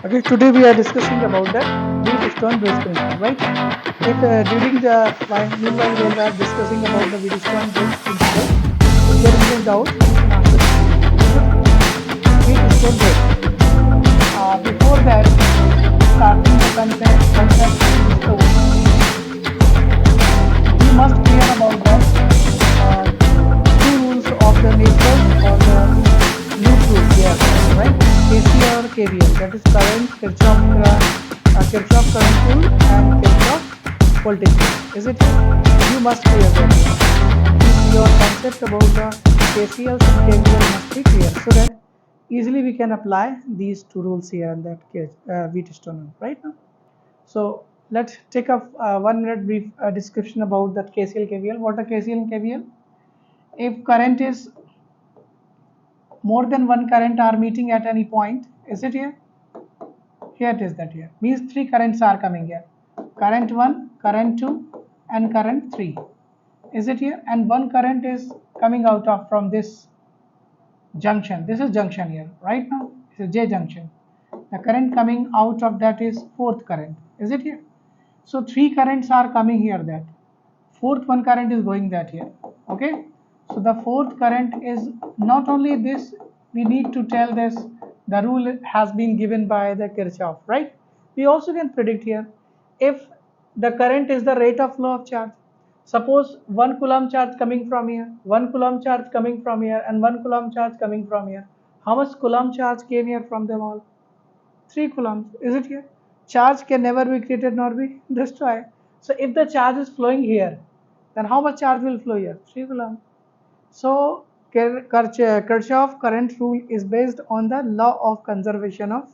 Okay, today we are discussing about the Wheatstone bridge principle, right? If during the meanwhile we are discussing about the Wheatstone bridge principle, if there is any doubt, you can ask the question. Wheatstone bridge. Before that, starting the concept of stone, we must clear about that two rules of the nature or the loop rule. Yes, right? KCL or KVL, that is current, Kirchhoff current rule and Kirchhoff voltage rule. Is it? You must clear that. Your concept about the KCL and KVL must be clear so that easily we can apply these two rules here and that Wheatstone, right now. So let's take a 1 minute brief description about that KCL KVL. What are KCL and KVL? If current is more than one current are meeting at any point, is it here? Here it is that here. Means three currents are coming here. Current 1, current 2 and current 3. Is it here? And one current is coming out of from this junction. This is junction here. Right now, this is J junction. The current coming out of that is fourth current. Is it here? So three currents are coming here that. Fourth one current is going that here. Okay. So the fourth current is not only this, we need to tell this, the rule has been given by the Kirchhoff, right? We also can predict here, if the current is the rate of flow of charge. Suppose 1 coulomb charge coming from here, 1 coulomb charge coming from here and 1 coulomb charge coming from here. How much coulomb charge came here from them all? 3 coulombs. Is it here? Charge can never be created nor be destroyed. So if the charge is flowing here, then how much charge will flow here? 3 coulombs. So Kirchhoff current rule is based on the law of conservation of,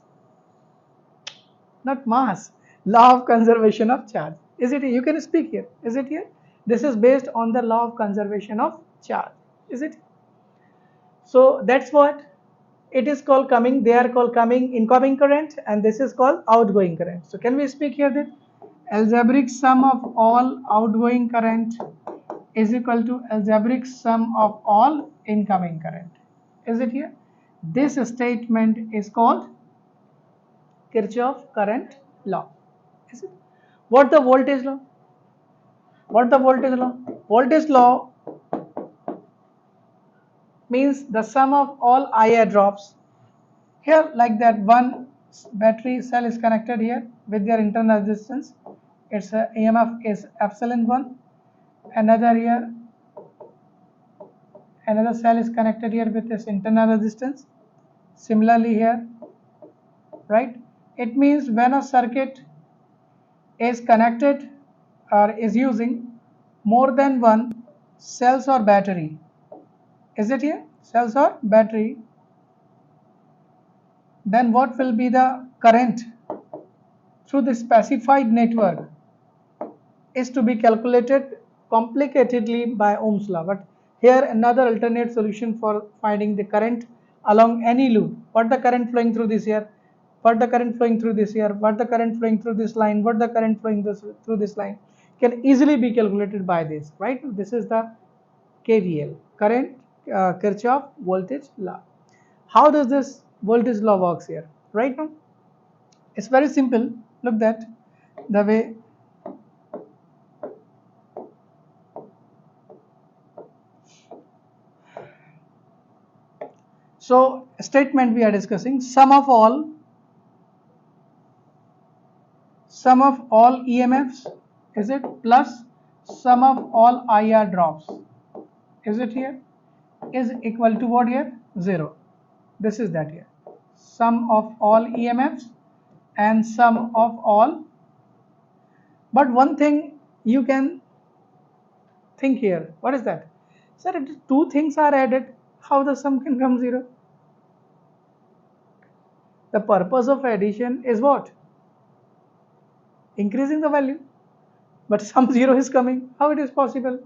not mass, law of conservation of charge. Is it here? You can speak here. Is it here? This is based on the law of conservation of charge. Is it? So that's what it is called coming. They are called coming incoming current, and this is called outgoing current. So can we speak here that algebraic sum of all outgoing current is equal to algebraic sum of all incoming current. Is it here? This statement is called Kirchhoff current law. Is it? What the voltage law? What the voltage law? Voltage law means the sum of all IR drops. Here, like that, one battery cell is connected here with their internal resistance. Its EMF is epsilon 1. Another here, another cell is connected here with this internal resistance. Similarly here, right? It means when a circuit is connected or is using more than one cells or battery. Is it here? Cells or battery. Then what will be the current through the specified network is to be calculated complicatedly by Ohm's law. But here another alternate solution for finding the current along any loop. What the current flowing through this here? What the current flowing through this here? What the current flowing through this line? What the current flowing through this line? Can easily be calculated by this, right? This is the KVL, current Kirchhoff voltage law. How does this voltage law works here? Right now, it's very simple. Look that the way. So statement we are discussing, sum of all EMFs, is it, plus sum of all IR drops, is it here, is equal to what here? 0. This is that here. Sum of all EMFs and sum of all. But one thing you can think here. What is that? Sir, if two things are added, how the sum can come 0? The purpose of addition is what? Increasing the value. But sum 0 is coming. How it is possible?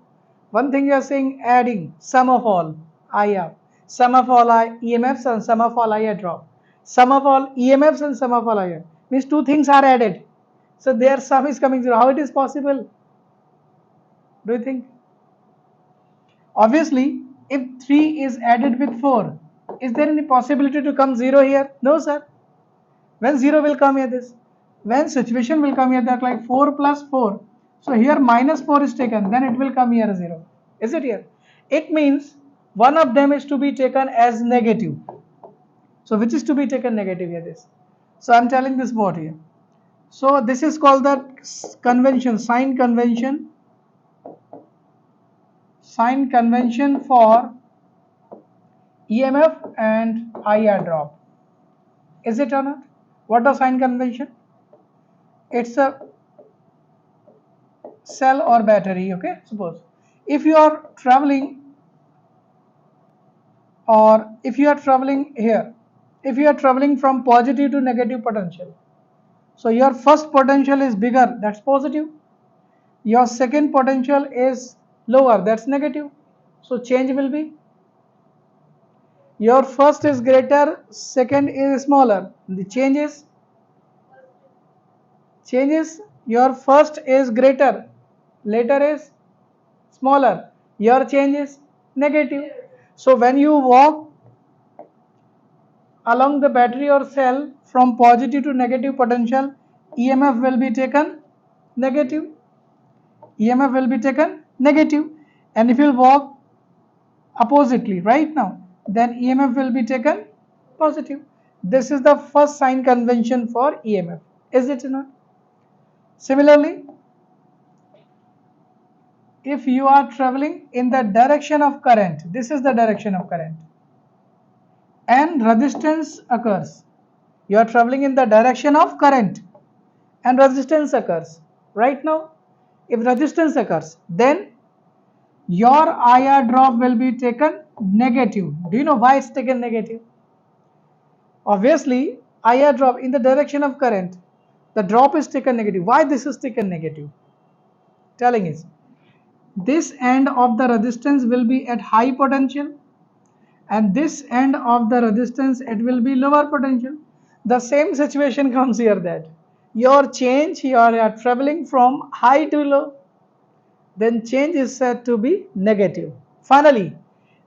One thing you are saying, adding sum of all IR, sum of all EMFs and sum of all IR drop. Sum of all EMFs and sum of all IR means two things are added. So their sum is coming 0. How it is possible? Do you think? Obviously, if 3 is added with 4, is there any possibility to come 0 here? No, sir. When 0 will come here, this. When situation will come here, that like 4 plus 4. So here minus 4 is taken, then it will come here 0. Is it here? It means one of them is to be taken as negative. So which is to be taken negative here, this. So I am telling this word here. So this is called the convention, sign convention for EMF and IR drop. Is it or not? What is sign convention? It's a cell or battery, okay? Suppose if you are traveling, or if you are traveling here, if you are traveling from positive to negative potential, so your first potential is bigger, that's positive. Your second potential is lower, that's negative. So change will be, your first is greater, second is smaller. The changes your first is greater, later is smaller. Your change is negative. So when you walk along the battery or cell from positive to negative potential, EMF will be taken negative. EMF will be taken negative. And if you walk oppositely right now, then EMF will be taken positive. This is the first sign convention for EMF. Is it not? Similarly, if you are traveling in the direction of current, this is the direction of current, and resistance occurs. You are traveling in the direction of current and resistance occurs. Right now, if resistance occurs, then your IR drop will be taken negative. Do you know why it's taken negative? Obviously, IR drop in the direction of current, the drop is taken negative. Why this is taken negative? Telling is, this end of the resistance will be at high potential, and this end of the resistance it will be lower potential. The same situation comes here, that your change, you are traveling from high to low, then change is said to be negative. Finally,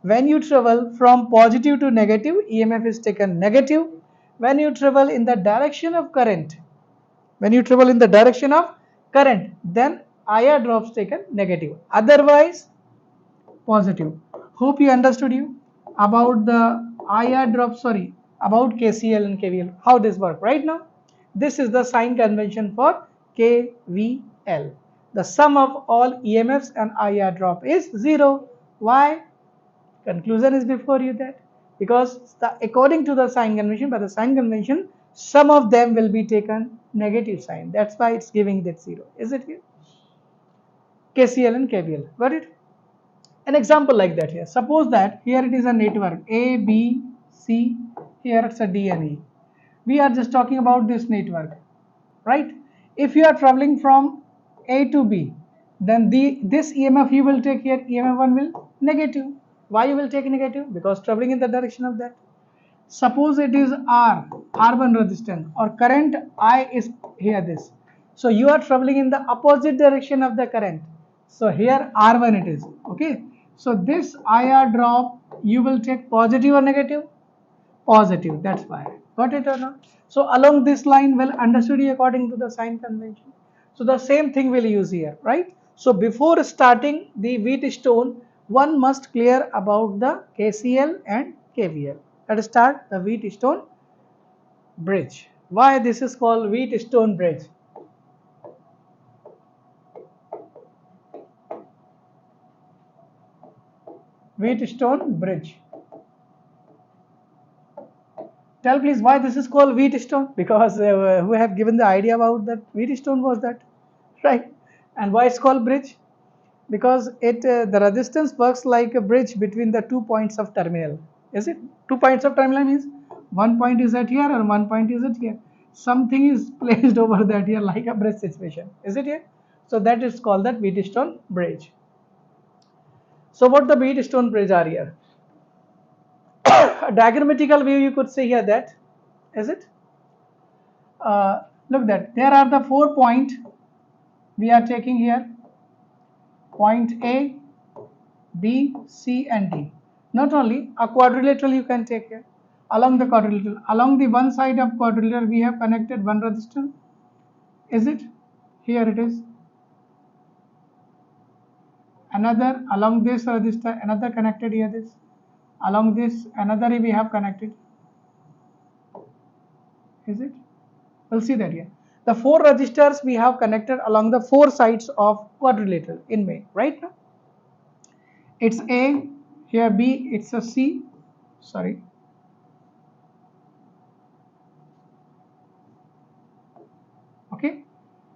when you travel from positive to negative, EMF is taken negative. When you travel in the direction of current, then IR drops taken negative, otherwise positive. Hope you understood you about the IR drop, about KCL and KVL, how this work right now. This is the sign convention for KVL. The sum of all EMFs and IR drop is 0. Why? Conclusion is before you, that because according to the sign convention, by the sign convention, some of them will be taken negative sign. That's why it's giving that 0. Is it here? KCL and KVL. Got it? An example like that here. Suppose that here it is a network A, B, C. Here it's a D and E. We are just talking about this network, right? If you are traveling from A to B, then this EMF you will take here, EMF1 will negative. Why you will take negative? Because traveling in the direction of that. Suppose it is R1 resistance, or current I is here this. So you are traveling in the opposite direction of the current. So here R1 it is, okay. So this IR drop you will take positive or negative? Positive, that's why. Got it or not? So along this line will understood according to the sign convention. So the same thing we'll use here, right? So before starting the Wheatstone, one must clear about the KCL and KVL. Let us start the Wheatstone bridge. Why this is called Wheatstone bridge? Wheatstone bridge. Tell please why this is called Wheatstone? Because who have given the idea about that Wheatstone was that, right? And why it's called bridge? Because it the resistance works like a bridge between the 2 points of terminal. Is it? 2 points of terminal means one point is at here and one point is at here. Something is placed over that here like a bridge situation. Is it here? So that is called that Wheatstone bridge. So what the Wheatstone bridge are here? A diagrammatical view you could say here that, is it? Look that there are the 4 points we are taking here, point A, B, C and D. Not only a quadrilateral you can take here. along the quadrilateral. Along the one side of quadrilateral we have connected one resistor. Is it? Here it is. Another along this resistor, another connected here this. Along this another we have connected. Is it? We'll see that here. The four resistors we have connected along the four sides of quadrilateral in main, right? It's A, here B, it's a C, sorry. Okay,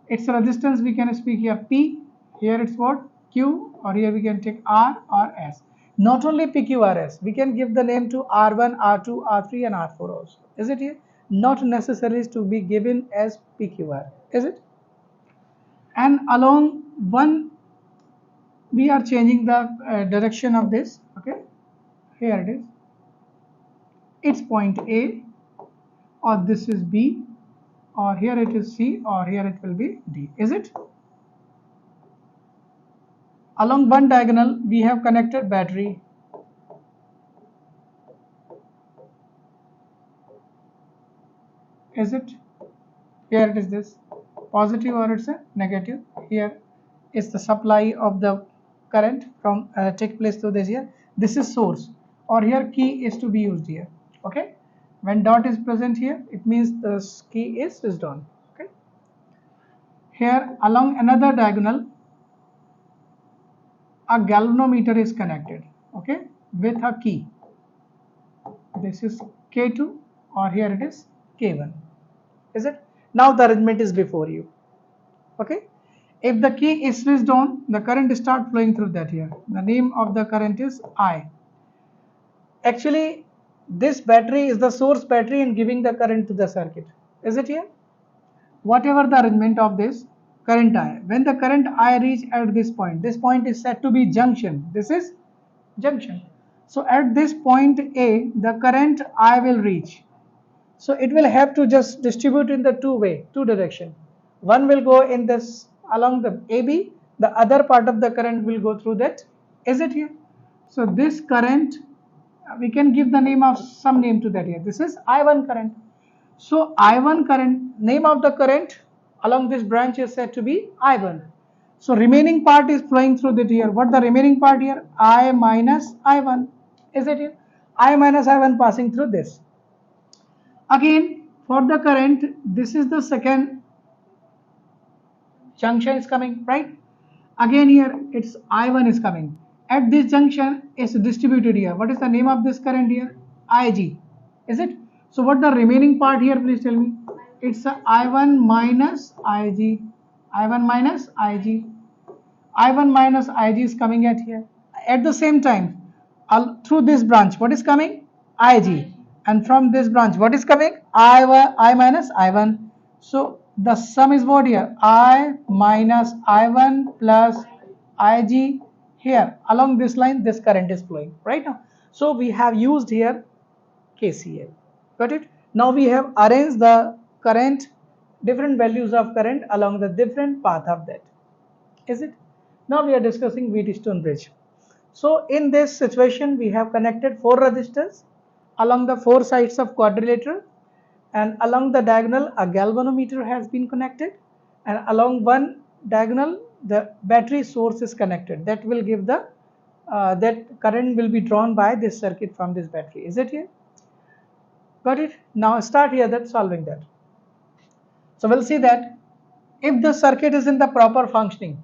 it's a resistance we can speak here P, here it's what? Q, or here we can take R or S. Not only P, Q, R, S, we can give the name to R1, R2, R3 and R4 also. Is it here? Not necessarily to be given as PQR, is it? And along one we are changing the direction of this. Okay, here it is, it's point A, or this is B, or here it is C, or here it will be D. Is it? Along one diagonal we have connected battery. Is it? Here it is this positive or it's a negative. Here is the supply of the current from take place through this here. This is source, or here key is to be used here. Okay, when dot is present here, it means the key is switched on. Okay, here along another diagonal a galvanometer is connected. Okay, with a key. This is K2, or here it is K1. Is it? Now the arrangement is before you. Okay, if the key is switched on, the current start flowing through that here. The name of the current is I. Actually this battery is the source battery and giving the current to the circuit. Is it here? Whatever the arrangement of this current I, when the current I reach at this point is said to be junction. This is junction. So at this point A, the current I will reach. So it will have to just distribute in the two direction. One will go in this along the AB, the other part of the current will go through that. Is it here? So this current, we can give the name of some name to that here. This is I1 current. So I1 current, name of the current along this branch is said to be I1. So remaining part is flowing through that here. What the remaining part here? I minus I1. Is it here? I minus I1 passing through this. Again for the current, this is the second junction is coming, right? Again here it's I1 is coming. At this junction is distributed here. What is the name of this current here? IG. Is it? So what the remaining part here, please tell me? It's a I1 minus IG. I1 minus IG. I1 minus IG is coming at here. At the same time, through this branch, what is coming? IG. And from this branch, what is coming? I minus I1. So the sum is what here? I minus I1 plus IG. Here along this line this current is flowing right now. So we have used here KCL. Got it? Now we have arranged the current, different values of current along the different path of that. Is it? Now we are discussing Wheatstone bridge. So in this situation we have connected four resistors along the four sides of quadrilateral, and along the diagonal a galvanometer has been connected, and along one diagonal the battery source is connected. That will give the that current will be drawn by this circuit from this battery. Is it here? Got it? Now start here that solving that. So we'll see that if the circuit is in the proper functioning,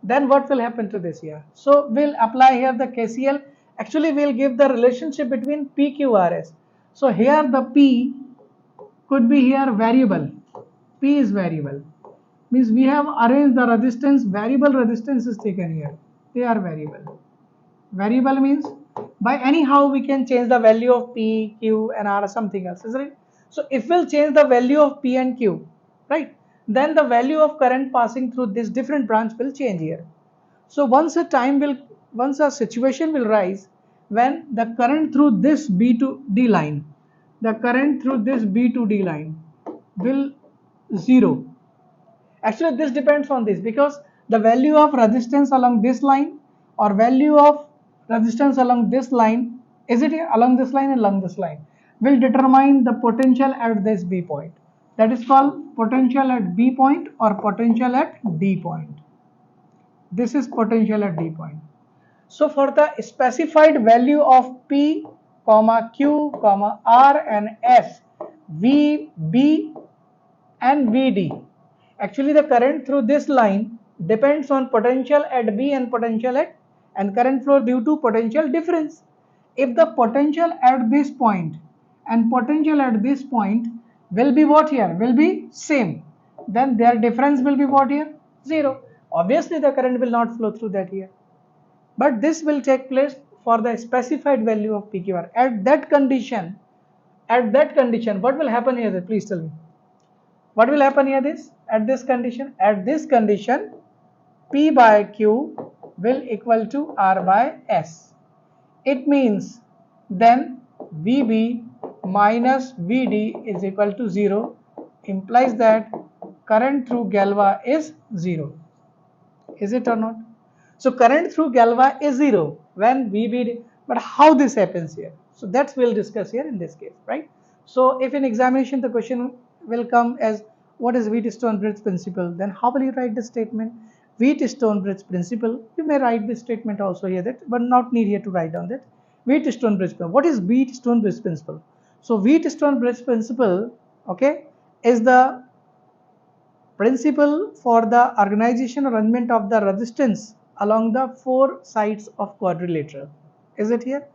then what will happen to this here? So we'll apply here the KCL. Actually we'll give the relationship between PQRS. So here the P could be here variable. P is variable. Means we have arranged the resistance, variable resistance is taken here. They are variable. Variable means by anyhow we can change the value of P, Q and R or something else, isn't it? So if we'll change the value of P and Q, right, then the value of current passing through this different branch will change here. So once a situation will rise when the current through this B to D line, the current through this B to D line will 0. Actually this depends on this, because the value of resistance along this line or value of resistance along this line, is it along this line and along this line? will determine the potential at this B point. That is called potential at B point or potential at D point. This is potential at D point. So for the specified value of P, Q, R and S, V, B and VD, actually the current through this line depends on potential at B and potential at and current flow due to potential difference. If the potential at this point and potential at this point will be what here? Will be same. Then their difference will be what here? 0. Obviously the current will not flow through that here. But this will take place for the specified value of PQR. At that condition, what will happen here? Please tell me. What will happen here at this condition? At this condition, P by Q will equal to R by S. It means then VB minus VD is equal to 0, implies that current through galva is 0. Is it or not? So current through galva is 0 when VB, but how this happens here? So that's we'll discuss here in this case, right? So if in examination the question will come as what is Wheatstone bridge principle, then how will you write the statement? Wheatstone bridge principle, you may write this statement also here, that but not need here to write down that. Wheatstone bridge principle. What is Wheatstone bridge principle? So Wheatstone bridge principle, okay, is the principle for the organization or arrangement of the resistance along the four sides of quadrilateral. Is it here?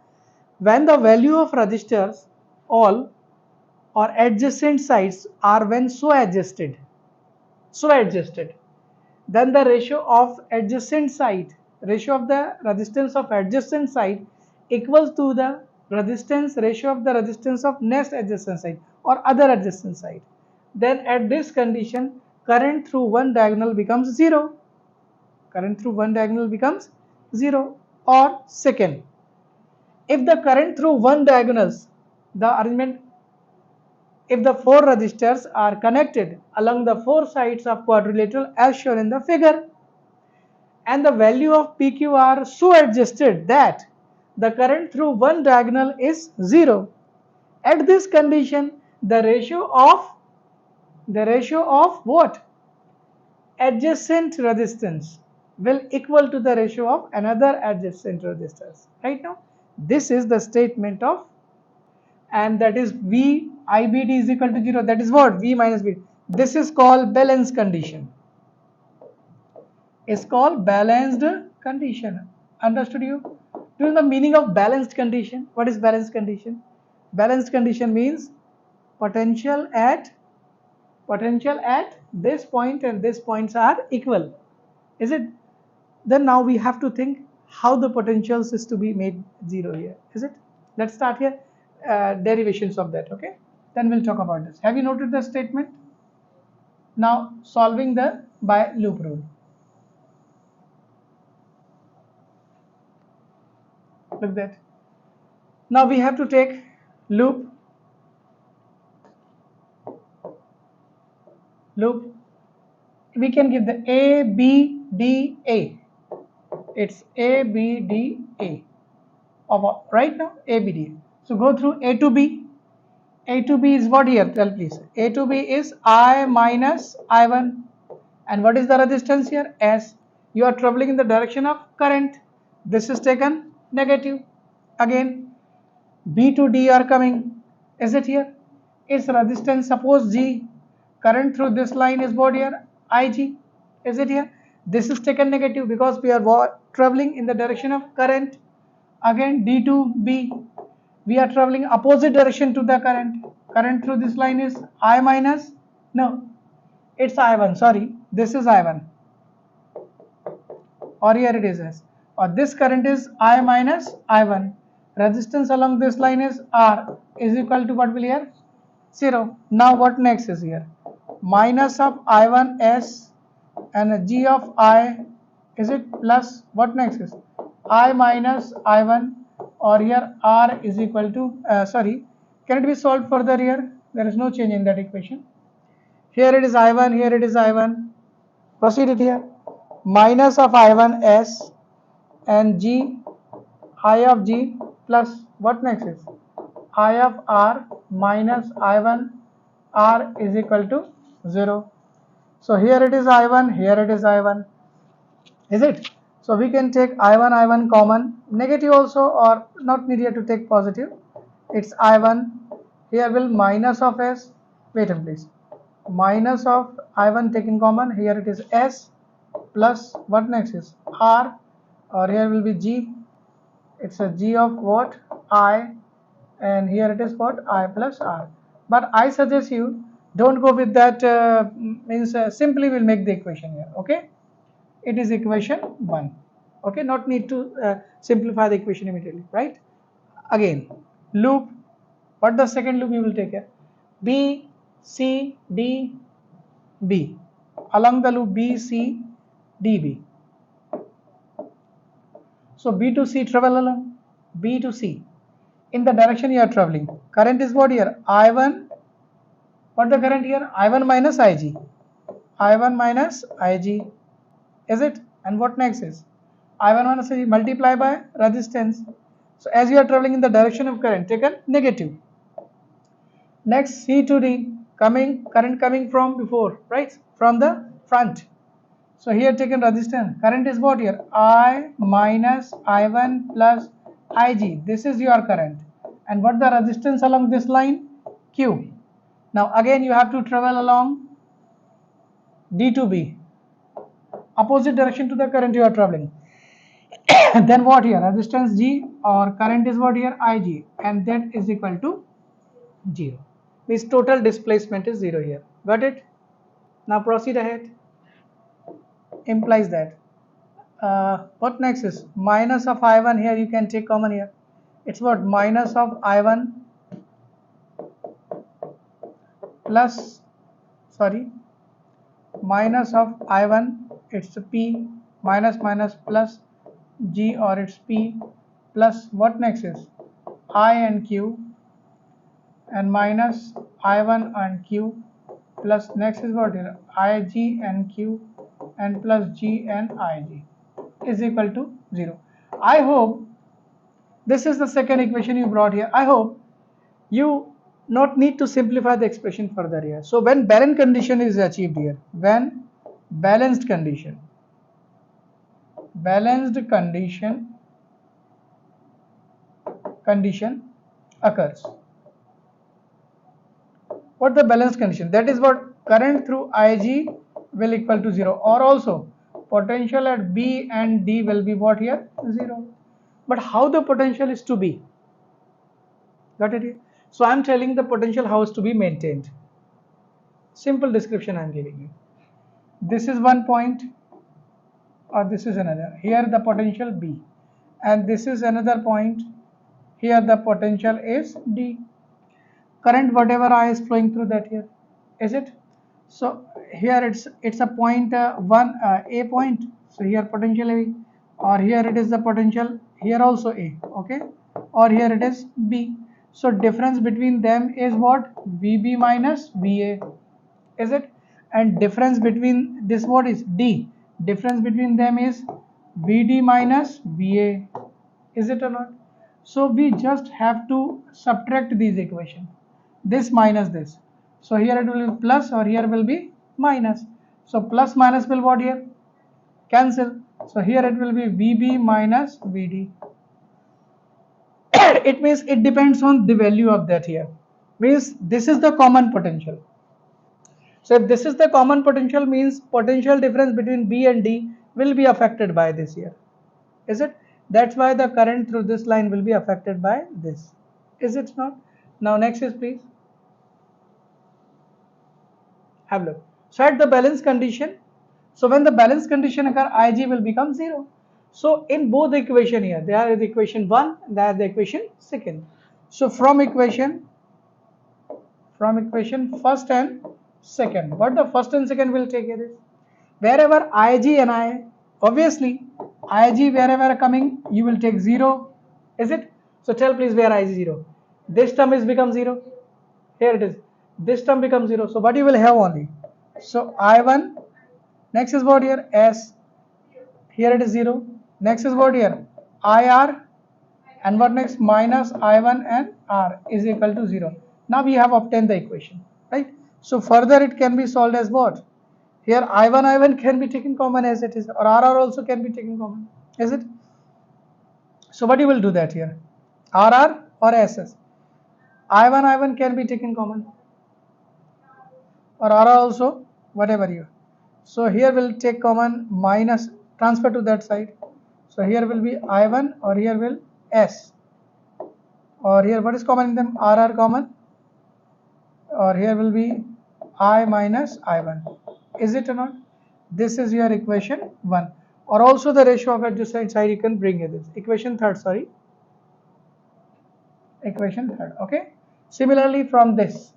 When the value of resistors all or adjacent sides are when so adjusted, then the ratio of adjacent side, ratio of the resistance of adjacent side equals to the resistance ratio of the resistance of next adjacent side or other adjacent side. Then at this condition, current through one diagonal becomes 0. Current through one diagonal becomes 0. Or second, if the current through one diagonals, the arrangement, if the four resistors are connected along the four sides of quadrilateral as shown in the figure, and the value of PQ are so adjusted that the current through one diagonal is 0. At this condition, the ratio of what? Adjacent resistance will equal to the ratio of another adjacent resistors. Right now, this is the statement of, and that is V IBD is equal to 0. That is what? V minus B. This is called balanced condition. It's called balanced condition. Understood you? Do you know the meaning of balanced condition? What is balanced condition? Balanced condition means potential at this point and this points are equal. Is it? Then now we have to think how the potentials is to be made 0 here. Is it? Let's start here derivations of that. Okay, then we'll talk about this. Have you noted the statement? Now solving the by loop rule. Look that. Now we have to take loop. We can give the A, B, D, A. It's A, B, D, A. Right now, A, B, D. So go through A to B. A to B is what here? Tell please. A to B is I minus I1. And what is the resistance here? S. You are traveling in the direction of current. This is taken negative. Again, B to D are coming. Is it here? Its resistance, suppose G. Current through this line is what here? IG. Is it here? This is taken negative because we are traveling in the direction of current. Again, D to B. We are traveling opposite direction to the current. Current through this line is I minus. No, it's I1. Sorry, this is I1. Or here it is S. Or this current is I minus I1. Resistance along this line is R is equal to what will here? 0. Now what next is here? Minus of I1 S and G of I, is it plus, what next is I minus I1, or here R is equal to, can it be solved further here? There is no change in that equation. Here it is I1, here it is I1. Proceed it here. Minus of I1 S and G, I of G plus what next is I of R minus I1 R is equal to 0. So here it is I1, here it is I1. Is it? So we can take I1 common, negative also, or not needed to take positive. It's I1. Here will minus of S. Wait a minute please. Minus of I1 taken common. Here it is S plus what next is R, or here will be G. It's a G of what? I, and here it is what? I plus R. But I suggest you don't go with that, means simply we'll make the equation here. Okay, it is equation 1. Okay, not need to simplify the equation immediately, right? Again, loop. What the second loop we will take here? B, C, D, B. Along the loop B, C, D, B. So B to C travel along, B to C. In the direction you are traveling, current is what here? I1. What the current here? I1 minus Ig. I1 minus Ig. Is it? And what next is? I1 minus Ig multiply by resistance. So as you are traveling in the direction of current, take a negative. Next, C to D, current coming from before, right? From the front. So here taken resistance. Current is what here? I minus I1 plus Ig. This is your current. And what the resistance along this line? Q. Now again you have to travel along D to B. Opposite direction to the current you are traveling. Then what here? Resistance G, or current is what here? Ig. And that is equal to 0. Means total displacement is 0 here. Got it? Now proceed ahead. Implies that what next is minus of I1. Here you can take common here. It's what? Minus of I1 plus, sorry, minus of I1, it's P, minus minus plus G, or it's P, plus what next is I and Q, and minus I1 and Q, plus next is what here? Ig and Q, and plus G and Ig is equal to 0. I hope this is the second equation you brought here. I hope you not need to simplify the expression further here. So when balanced condition is achieved here, when balanced condition occurs, what the balanced condition? That is what current through Ig will equal to 0, or also potential at B and D will be what here? 0. But how the potential is to be? Got it here? So I am telling the potential how is to be maintained. Simple description I am giving you. This is one point, or this is another. Here the potential B, and this is another point. Here the potential is D. Current whatever I is flowing through that here, is it? So here it's a point A point. So here potential A, or here it is the potential here also A. Okay, or here it is B. So difference between them is what? VB minus VA. Is it? And difference between this, what is D? Difference between them is VD minus VA. Is it or not? So we just have to subtract these equations. This minus this. So here it will be plus, or here will be minus. So plus minus will what here? Cancel. So here it will be VB minus VD. It means it depends on the value of that here. Means this is the common potential. So if this is the common potential, means potential difference between B and D will be affected by this here. Is it? That's why the current through this line will be affected by this. Is it not? Now next is please. Have a look. So at the balance condition, so when the balance condition occur, Ig will become 0. So in both the equation here, there is the equation 1, there is the equation 2. So from equation first and second, what the first and second will take here is, wherever Ig and I, obviously Ig wherever coming, you will take 0. Is it? So tell please where Ig 0. This term is become 0. Here it is. This term becomes 0. So what you will have only? So I1, next is what here? S. Here it is 0. Next is what here? IR, and what next, minus I1 and R is equal to 0. Now we have obtained the equation, right? So further it can be solved as what? Here I1 can be taken common as it is, or RR also can be taken common, is it? So what you will do that here, RR or SS? I1 can be taken common, or RR also, whatever you. So here we'll take common, minus, transfer to that side. So here will be I1, or here will S, or here what is common in them, RR common, or here will be I minus I1. Is it or not? This is your equation 1. Or also the ratio of adjacent side you can bring it. Equation 3rd, sorry. Equation 3rd, okay. Similarly from this,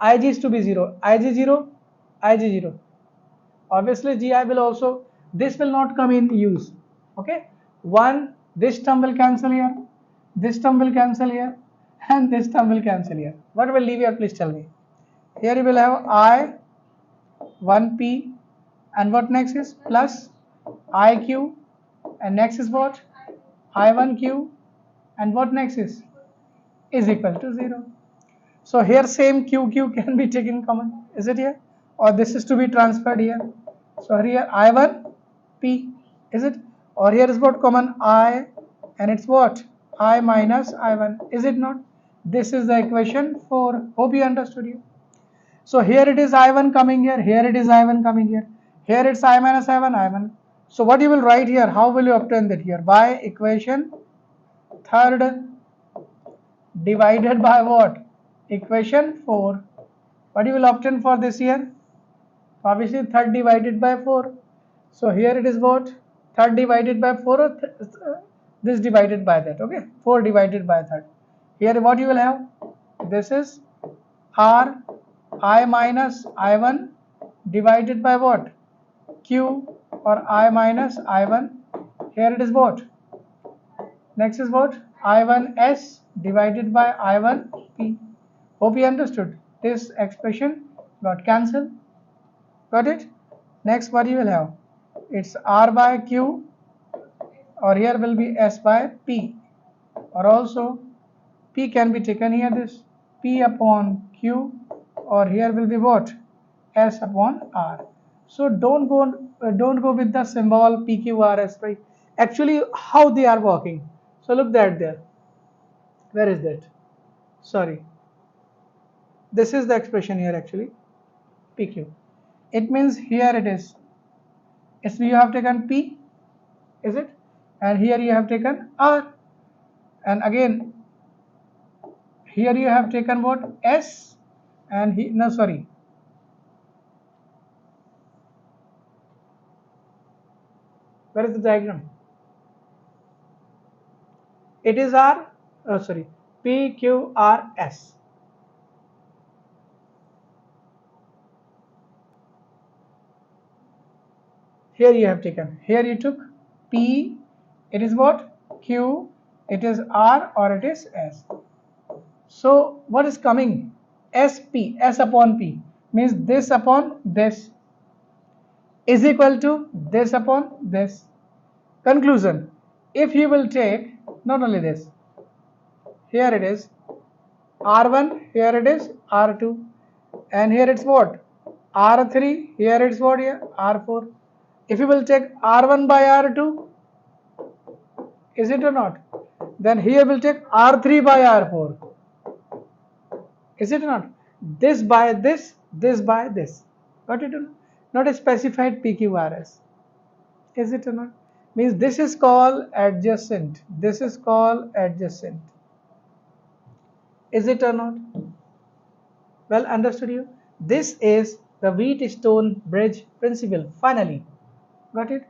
Ig is to be 0. Ig 0, Ig 0. Obviously Gi will also, this will not come in use, okay. 1, this term will cancel here, this term will cancel here, and this term will cancel here. What will leave here, please tell me. Here you will have I 1p, and what next is plus iq, and next is what, I1q, and what next is equal to 0. So here same QQ can be taken common, is it here? Or this is to be transferred here. So here I1P, is it? Or here is what common I, and it's what? I minus I1, is it not? This is the equation 4. Hope you understood you. So here it is I1 coming here it is I1 coming here it's I minus I1, I1. So what you will write here, how will you obtain that here? By equation 3rd divided by what? Equation 4. What you will obtain for this here? Obviously 3rd divided by 4. So here it is what? 3rd divided by 4, or this divided by that, okay? 4 divided by 3rd. Here what you will have? This is R I minus I1 divided by what? Q, or I minus I1. Here it is what? Next is what? I1S divided by I1P. Hope you understood. This expression got cancelled. Got it? Next what you will have? It's R by Q, or here will be S by P, or also P can be taken here, this P upon Q, or here will be what? S upon R. So don't go with the symbol PQRS, right? Actually how they are working. So look that there. Where is that? Sorry. This is the expression here actually. PQ. It means here it is. So you have taken P, is it? And here you have taken R. And again here you have taken what? S, and no sorry. Where is the diagram? It is R, sorry, PQRS. Here you have taken, here you took P, it is what? Q, it is R, or it is S. So what is coming? SP, S upon P, means this upon this is equal to this upon this. Conclusion, if you will take not only this, here it is R1, here it is R2, and here it's what? R3, here it's what here? R4. If you will take R1 by R2, is it or not? Then here we'll take R3 by R4. Is it or not? This by this, this by this. Got it or not? Not a specified PQRS. Is it or not? Means this is called adjacent. This is called adjacent. Is it or not? Well understood you? This is the Wheatstone bridge principle. Finally. Got it?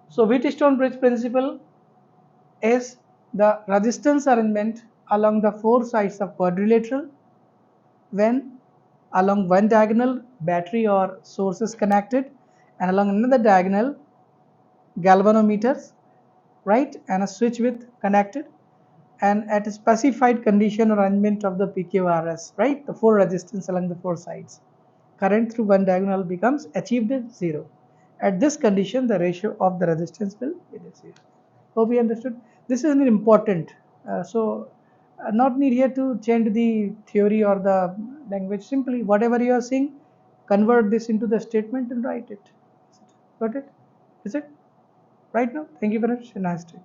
So Wheatstone bridge principle is the resistance arrangement along the 4 sides of quadrilateral when along one diagonal battery or source is connected, and along another diagonal galvanometers, right, and a switch with connected, and at a specified condition arrangement of the PQRS, right, the 4 resistance along the 4 sides, current through one diagonal becomes achieved at 0. At this condition the ratio of the resistance will be 0. Hope you understood. This is important. Not need here to change the theory or the language. Simply whatever you are seeing, convert this into the statement and write it. Got it? Is it? Right now? Thank you very much. Nice day.